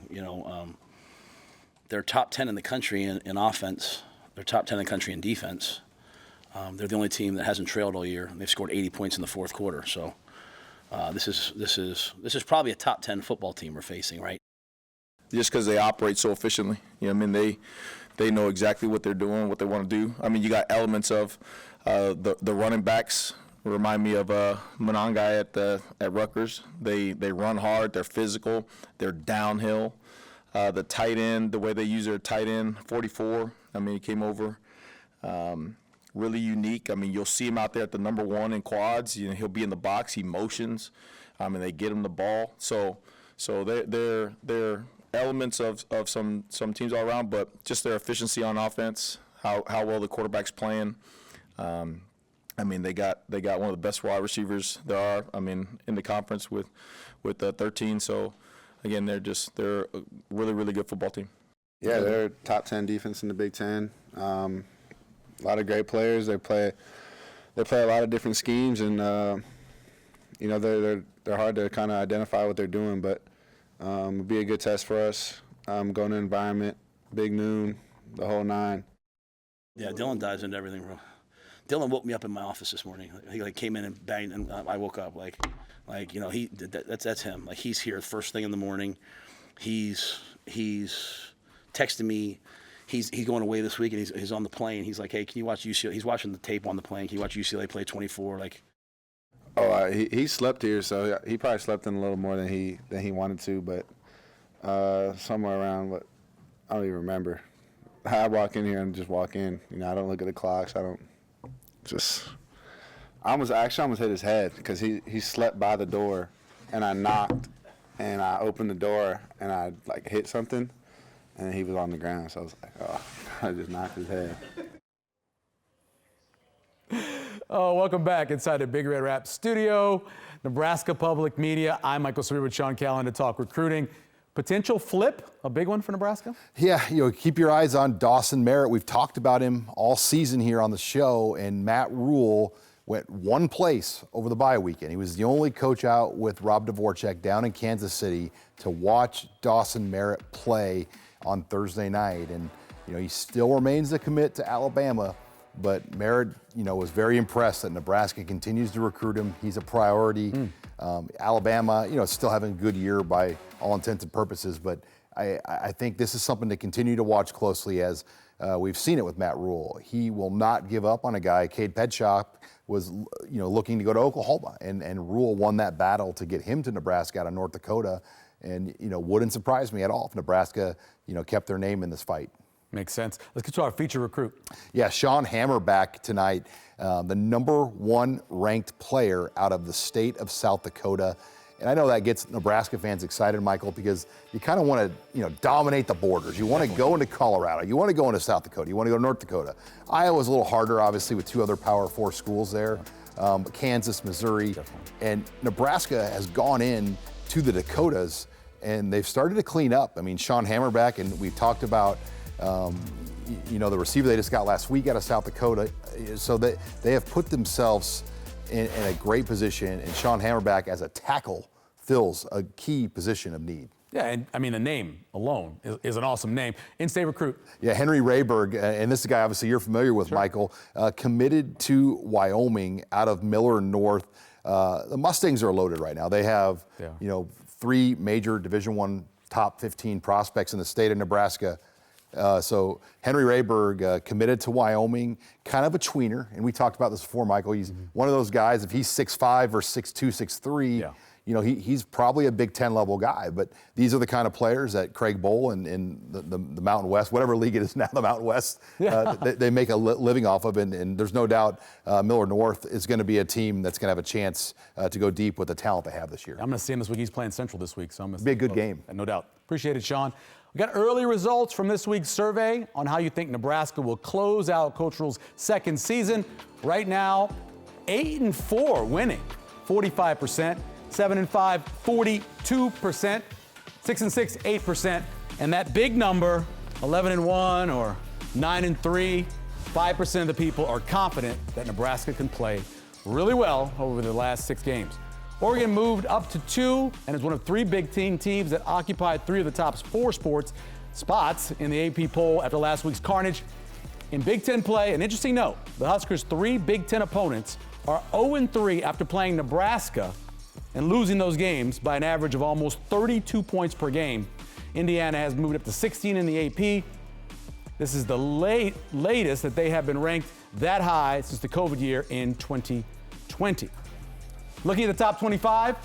They're top 10 in the country in offense. They're top 10 in the country in defense. They're the only team that hasn't trailed all year. They've scored 80 points in the fourth quarter. So this is probably a top 10 football team we're facing, right? Just because they operate so efficiently. They know exactly what they're doing, what they want to do. You got elements of the running backs. Remind me of Monangai at Rutgers. They run hard. They're physical. They're downhill. The tight end, the way they use their tight end, 44. He came over. Really unique. You'll see him out there at the number 1 in quads. He'll be in the box. He motions. They get him the ball. So they're elements of some teams all around, but just their efficiency on offense, how well the quarterback's playing. They got one of the best wide receivers there are. In the conference with 13. So again, they're a really, really good football team. Yeah, they're top 10 defense in the Big Ten. A lot of great players. They play a lot of different schemes, and they're hard to kind of identify what they're doing, but it'll be a good test for us. Going to environment, big noon, the whole 9. Yeah, Dylan dives into everything, bro. Dylan woke me up in my office this morning. He came in and banged, and I woke up that's him. He's here first thing in the morning. He's texting me. He's going away this week, and he's on the plane. He's like, hey, can you watch UCLA? He's watching the tape on the plane. Can you watch UCLA play 24? He slept here, so he probably slept in a little more than he wanted to, but somewhere around, I don't even remember. I walk in here and just walk in. I don't look at the clocks. I almost hit his head because he slept by the door, and I knocked, and I opened the door, and I hit something. And he was on the ground, so I was like, oh, I just knocked his head. Oh, welcome back inside the Big Red Rap studio. Nebraska Public Media. I'm Michael Sarir with Sean Callan to talk recruiting. Potential flip, a big one for Nebraska? Yeah, keep your eyes on Dawson Merritt. We've talked about him all season here on the show, and Matt Rule went one place over the bye weekend. He was the only coach out with Rob Dvorak down in Kansas City to watch Dawson Merritt play on Thursday night. And, he still remains a commit to Alabama, but Merritt, was very impressed that Nebraska continues to recruit him. He's a priority. Alabama, is still having a good year by all intents and purposes, but I think this is something to continue to watch closely as we've seen it with Matt Rule. He will not give up on a guy. Cade Pedshock was, looking to go to Oklahoma, and Rule won that battle to get him to Nebraska out of North Dakota. And, wouldn't surprise me at all if Nebraska, kept their name in this fight. Makes sense. Let's get to our feature recruit. Yeah, Sean Hammer back tonight, the number 1 ranked player out of the state of South Dakota. And I know that gets Nebraska fans excited, Michael, because you kind of want to, dominate the borders. You want to go into Colorado. You want to go into South Dakota. You want to go to North Dakota. Iowa's a little harder, obviously, with 2 other Power 4 schools there, Kansas, Missouri. Definitely. And Nebraska has gone in to the Dakotas, and they've started to clean up. Sean Hammerback, and we've talked about, the receiver they just got last week out of South Dakota. So they have put themselves in a great position, and Sean Hammerback as a tackle fills a key position of need. Yeah, and the name alone is an awesome name. In-state recruit. Yeah, Henry Rayberg, and this is a guy obviously you're familiar with, sure. Michael, committed to Wyoming out of Millard North. The Mustangs are loaded right now. They have, 3 major Division I top 15 prospects in the state of Nebraska. So Henry Rayberg committed to Wyoming, kind of a tweener, and we talked about this before, Michael. He's one of those guys, if he's 6'5" or 6'2", 6'3", he's probably a Big Ten level guy. But these are the kind of players that Craig Bowl and the Mountain West, whatever league it is now, the Mountain West, they make a living off of. And there's no doubt Millard North is going to be a team that's going to have a chance to go deep with the talent they have this year. I'm going to see him this week. He's playing Central this week, so I'm going to be a good game. No doubt. Appreciate it, Sean. We got early results from this week's survey on how you think Nebraska will close out Coach Rule's second season. Right now, 8-4 winning, 45%. 7-5, 42%. 6-6, 8%. And that big number, 11-1 or 9-3, 5% of the people are confident that Nebraska can play really well over the last 6 games. Oregon moved up to 2 and is one of 3 Big Ten teams that occupied 3 of the top 4 sports spots in the AP poll after last week's carnage. In Big Ten play, an interesting note, the Huskers' 3 Big Ten opponents are 0-3 after playing Nebraska and losing those games by an average of almost 32 points per game. Indiana has moved up to 16 in the AP. This is the latest that they have been ranked that high since the COVID year in 2020. Looking at the top 25,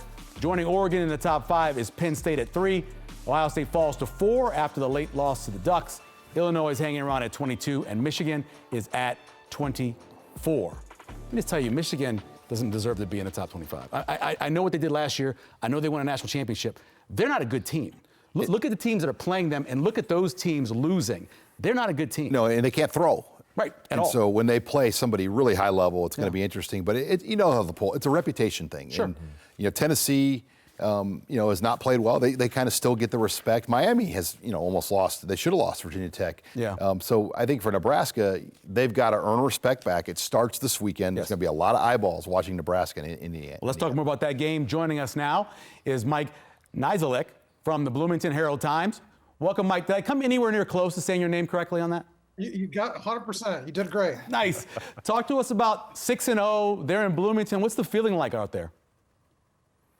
joining Oregon in the top 5 is Penn State at 3. Ohio State falls to 4 after the late loss to the Ducks. Illinois is hanging around at 22, and Michigan is at 24. Let me just tell you, Michigan doesn't deserve to be in the top 25. I know what they did last year. I know they won a national championship. They're not a good team. Look at the teams that are playing them, and look at those teams losing. They're not a good team. No, and they can't throw. Right, at and all. So when they play somebody really high level, it's going to be interesting. But you know how the poll, it's a reputation thing. Sure. And, Tennessee, has not played well. They kind of still get the respect. Miami has, almost lost. They should have lost Virginia Tech. Yeah. So I think for Nebraska, they've got to earn respect back. It starts this weekend. Yes. There's going to be a lot of eyeballs watching Nebraska in Indiana. Well, let's talk more about that game. Joining us now is Mike Niziolek from the Bloomington Herald-Times. Welcome, Mike. Did I come anywhere near close to saying your name correctly on that? You got 100%. You did great. Nice. Talk to us about 6-0 there in Bloomington. What's the feeling like out there?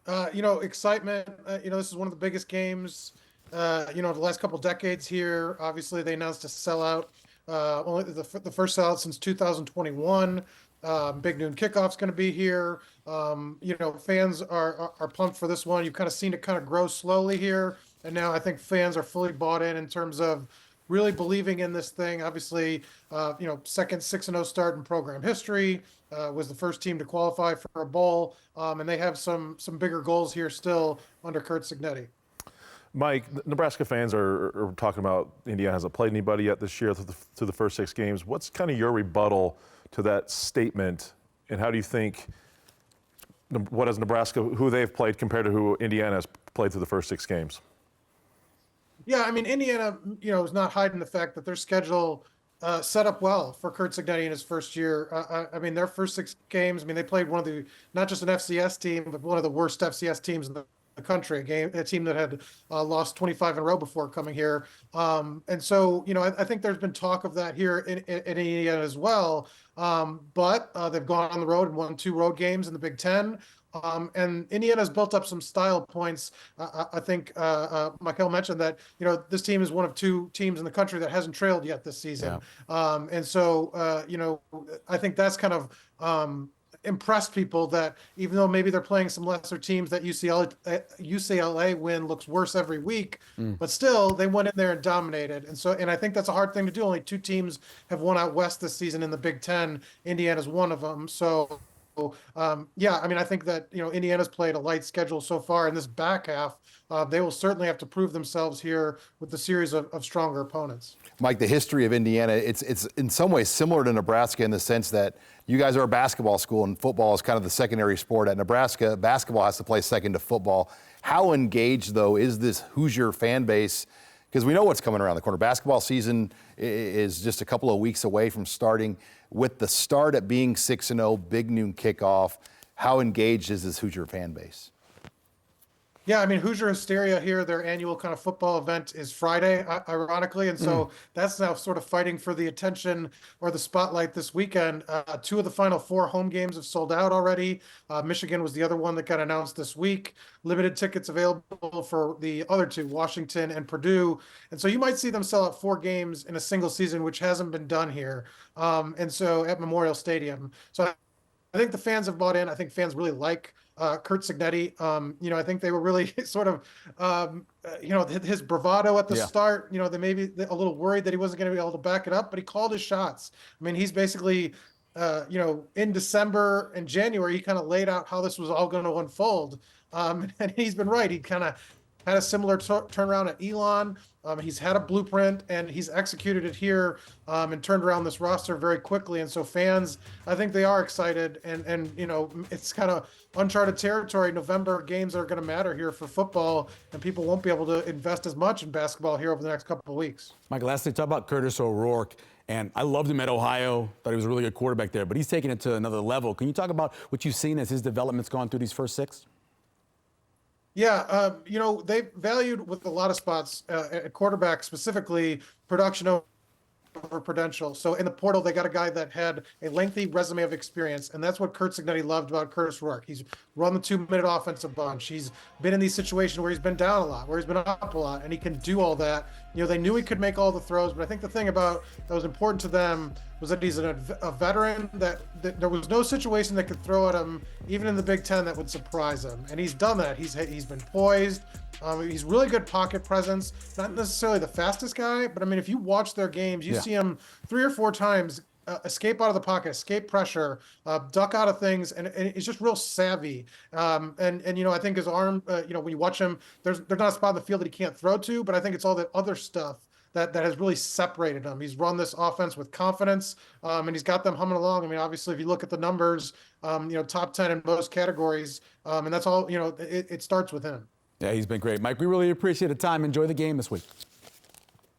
Excitement. This is one of the biggest games, the last couple decades here. Obviously, they announced a sellout, only the first sellout since 2021. Big Noon Kickoff's going to be here. Fans are pumped for this one. You've kind of seen it kind of grow slowly here, and now I think fans are fully bought in terms of really believing in this thing. Obviously, second 6-0 start in program history, was the first team to qualify for a bowl, and they have some bigger goals here still under Curt Cignetti. Mike, Nebraska fans are talking about Indiana hasn't played anybody yet this year through the first 6 games. What's kind of your rebuttal to that statement, and how do you think, what has Nebraska, who they've played compared to who Indiana has played through the first 6 games? Yeah, I mean, Indiana, is not hiding the fact that their schedule set up well for Curt Cignetti in his first year. Their first 6 games, they played one of the, not just an FCS team, but one of the worst FCS teams in the country, a team that had lost 25 in a row before coming here. And so, I think there's been talk of that here in Indiana as well. But they've gone on the road and won 2 road games in the Big Ten. And Indiana's built up some style points. I think Michael mentioned that, this team is one of 2 teams in the country that hasn't trailed yet this season. Yeah. And so, I think that's kind of impressed people that even though maybe they're playing some lesser teams, that UCLA win looks worse every week, but still they went in there and dominated. And I think that's a hard thing to do. Only 2 teams have won out West this season in the Big Ten. Indiana's one of them. So, I think that, Indiana's played a light schedule so far in this back half. They will certainly have to prove themselves here with the series of stronger opponents. Mike, the history of Indiana, it's in some ways similar to Nebraska in the sense that you guys are a basketball school and football is kind of the secondary sport. At Nebraska, basketball has to play second to football. How engaged, though, is this Hoosier fan base? Because we know what's coming around the corner. Basketball season is just a couple of weeks away from starting. With the start at being 6-0, Big Noon Kickoff, how engaged is this Hoosier fan base? Yeah, Hoosier Hysteria here, their annual kind of football event is Friday, ironically. And so that's now sort of fighting for the attention or the spotlight this weekend. 2 of the final 4 home games have sold out already. Michigan was the other one that got announced this week. Limited tickets available for the other 2, Washington and Purdue. And so you might see them sell out 4 games in a single season, which hasn't been done here. And so at Memorial Stadium. So I think the fans have bought in. I think fans really like Curt Cignetti. I think they were really sort of, his bravado at the start. They may be a little worried that he wasn't going to be able to back it up, but he called his shots. He's basically, in December and January, he kind of laid out how this was all going to unfold. And he's been right. He kind of had a similar turnaround at Elon. He's had a blueprint and he's executed it here and turned around this roster very quickly. And so fans, I think they are excited. And you know, it's kind of uncharted territory. November games are going to matter here for football, and people won't be able to invest as much in basketball here over the next couple of weeks. Mike, lastly, talk about Curtis O'Rourke. And I loved him at Ohio, thought he was a really good quarterback there, but he's taking it to another level. Can you talk about what you've seen as his development's gone through these first 6? Yeah, you know, they valued with a lot of spots at quarterback specifically production over Prudential. So in the portal, they got a guy that had a lengthy resume of experience, and that's what Curt Cignetti loved about Curtis Rourke. He's run the 2-minute offense a bunch. He's been in these situations where he's been down a lot, where he's been up a lot, and he can do all that. You know, they knew he could make all the throws, but I think the thing about that was important to them was that he's a veteran that there was no situation that could throw at him, even in the Big Ten, that would surprise him. And he's done that. He's been poised. He's really good pocket presence. Not necessarily the fastest guy, but I mean, if you watch their games, you see him 3 or 4 times escape out of the pocket, escape pressure, duck out of things, and he's just real savvy. And you know, I think his arm, you know, when you watch him, there's not a spot on the field that he can't throw to, but I think it's all that other stuff that has really separated him. He's run this offense with confidence, and he's got them humming along. I mean, obviously, if you look at the numbers, you know, top 10 in most categories, and that's all, you know, it starts with him. Yeah, he's been great. Mike, we really appreciate the time. Enjoy the game this week.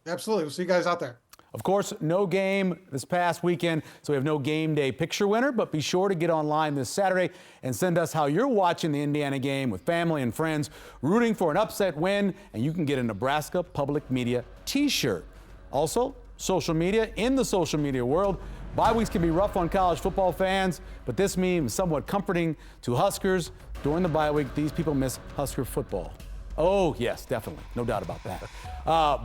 Absolutely. We'll see you guys out there. Of course, no game this past weekend, so we have no game day picture winner, but be sure to get online this Saturday and send us how you're watching the Indiana game with family and friends, rooting for an upset win, and you can get a Nebraska Public Media t-shirt. Also, social media. In the social media world, bye weeks can be rough on college football fans, but this meme is somewhat comforting to Huskers. During the bye week, these people miss Husker football. Oh, yes, definitely. No doubt about that.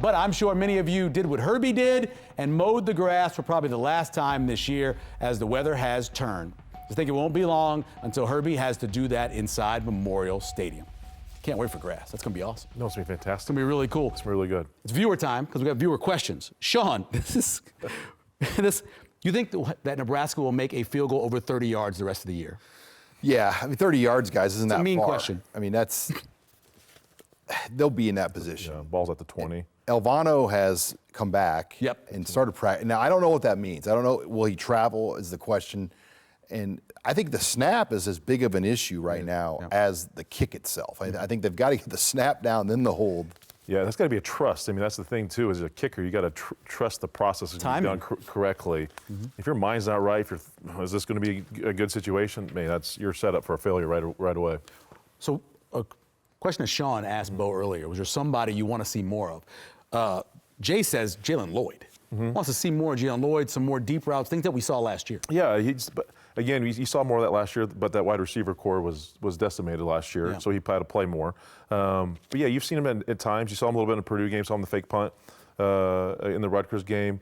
But I'm sure many of you did what Herbie did and mowed the grass for probably the last time this year as the weather has turned. I think it won't be long until Herbie has to do that inside Memorial Stadium. Can't wait for grass. That's going to be awesome. No, it's going to be fantastic. It's going to be really cool. It's really good. It's viewer time because we got viewer questions. Sean, you think that Nebraska will make a field goal over 30 yards the rest of the year? Yeah, I mean, 30 yards, guys, isn't that far? It's a mean question. I mean, they'll be in that position. Yeah, ball's at the 20. Elvano has come back and started practice. Now, I don't know what that means. I don't know. Will he travel is the question. And I think the snap is as big of an issue right now as the kick itself. I think they've got to get the snap down, then the hold. Yeah, that's got to be a trust. I mean, that's the thing, too, as a kicker, you got to trust the process is done correctly. If your mind's not right, is this going to be a good situation? Man, you're set up for a failure right away. So a question that Sean asked Bo earlier, was there somebody you want to see more of? Jay says Jalen Lloyd. Wants to see more of Jalen Lloyd, some more deep routes, things that we saw last year. Yeah, again, you saw more of that last year, but that wide receiver core was decimated last year, so he had to play more. But yeah, you've seen him at times. You saw him a little bit in the Purdue game, saw him in the fake punt in the Rutgers game.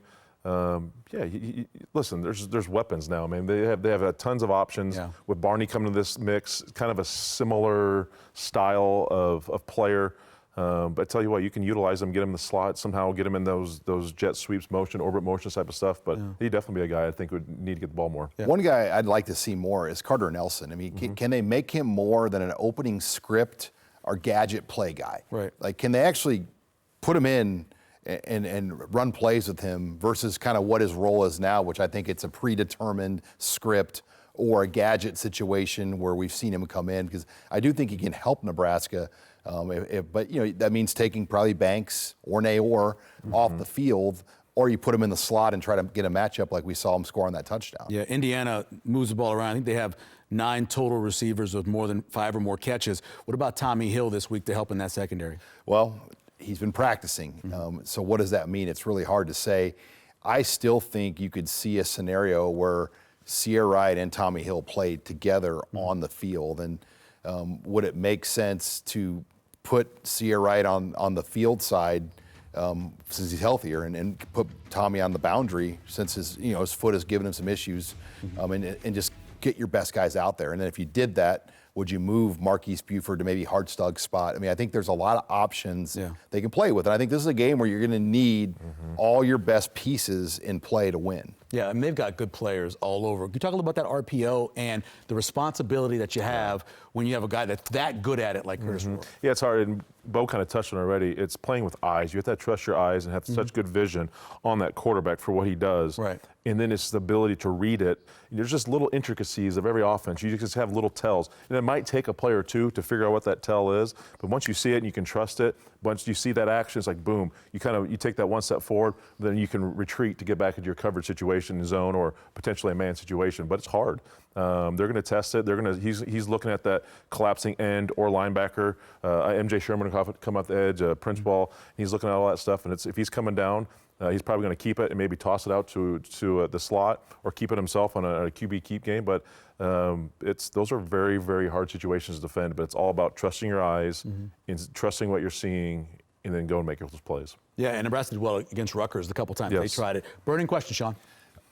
Listen, there's weapons now, man. They have tons of options. With Barney coming to this mix, kind of a similar style of player. But I tell you what, you can utilize him, get him in the slot, somehow get him in those jet sweeps motion, orbit motion type of stuff. But he'd definitely be a guy I think would need to get the ball more. One guy I'd like to see more is Carter Nelson. I mean, can they make him more than an opening script or gadget play guy? Right. Like, can they actually put him in and run plays with him versus kind of what his role is now, which I think it's a predetermined script or a gadget situation where we've seen him come in, because I do think he can help Nebraska. But you know, that means taking probably Banks or Naor off the field, or you put him in the slot and try to get a matchup like we saw him score on that touchdown. Yeah, Indiana moves the ball around. I think they have 9 total receivers with more than 5 or more catches. What about Tommy Hill this week to help in that secondary? Well, he's been practicing. So what does that mean? It's really hard to say. I still think you could see a scenario where Sierra Wright and Tommy Hill played together on the field. And would it make sense to put Sierra Wright on the field side since he's healthier and put Tommy on the boundary since his foot has given him some issues, and just get your best guys out there? And then if you did that, would you move Marquise Buford to maybe Hartstug's spot? I mean, I think there's a lot of options they can play with. And I think this is a game where you're going to need all your best pieces in play to win. Yeah, and they've got good players all over. Can you talk a little about that RPO and the responsibility that you have when you have a guy that's that good at it like Curtis Rourke? Yeah, it's hard, and Bo kind of touched on it already. It's playing with eyes. You have to trust your eyes and have such good vision on that quarterback for what he does. Right. And then it's the ability to read it. There's just little intricacies of every offense. You just have little tells. And it might take a play or two to figure out what that tell is, but once you see it and you can trust it, once you see that action, it's like boom, you take that one step forward, then you can retreat to get back into your coverage situation, zone, or potentially a man situation. But it's hard. They're going to test it. He's looking at that collapsing end or linebacker. MJ Sherman will come off the edge, Prince Ball. He's looking at all that stuff, and if he's coming down, he's probably going to keep it and maybe toss it out to the slot or keep it himself on a QB keep game. But those are very, very hard situations to defend. But it's all about trusting your eyes and trusting what you're seeing, and then go and make those plays. Yeah, and Nebraska did well against Rutgers the couple times Yes. they tried it. Burning question, Sean.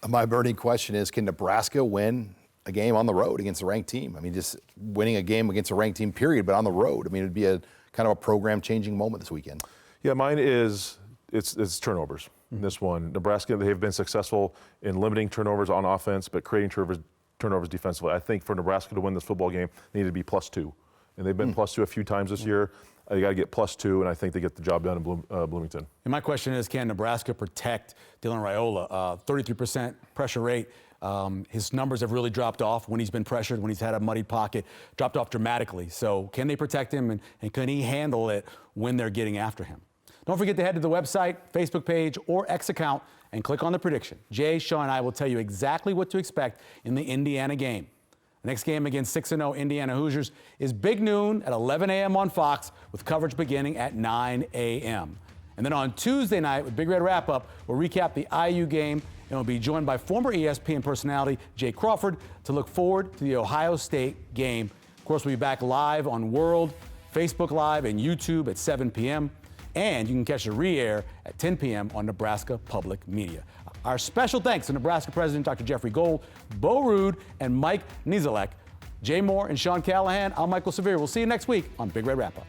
My burning question is, can Nebraska win a game on the road against a ranked team? I mean, just winning a game against a ranked team, period, but on the road. I mean, it'd be a kind of a program-changing moment this weekend. Yeah, mine is it's turnovers. This one, Nebraska, they've been successful in limiting turnovers on offense, but creating turnovers defensively. I think for Nebraska to win this football game, they need to be +2, and they've been +2 a few times this year. They got to get +2, and I think they get the job done in Bloomington. And my question is, can Nebraska protect Dylan Raiola? 33% pressure rate. His numbers have really dropped off when he's been pressured, when he's had a muddy pocket, dropped off dramatically. So can they protect him, and can he handle it when they're getting after him? Don't forget to head to the website, Facebook page, or X account and click on the prediction. Jay, Sean, and I will tell you exactly what to expect in the Indiana game. The next game against 6-0 Indiana Hoosiers is big noon at 11 a.m. on Fox, with coverage beginning at 9 a.m. And then on Tuesday night with Big Red Wrap-Up, we'll recap the IU game, and we'll be joined by former ESPN personality Jay Crawford to look forward to the Ohio State game. Of course, we'll be back live on World, Facebook Live, and YouTube at 7 p.m. And you can catch a re-air at 10 p.m. on Nebraska Public Media. Our special thanks to Nebraska President Dr. Jeffrey Gold, Bo Ruud, and Mike Niziolek. Jay Moore and Sean Callahan, I'm Michael Severe. We'll see you next week on Big Red Wrap-Up.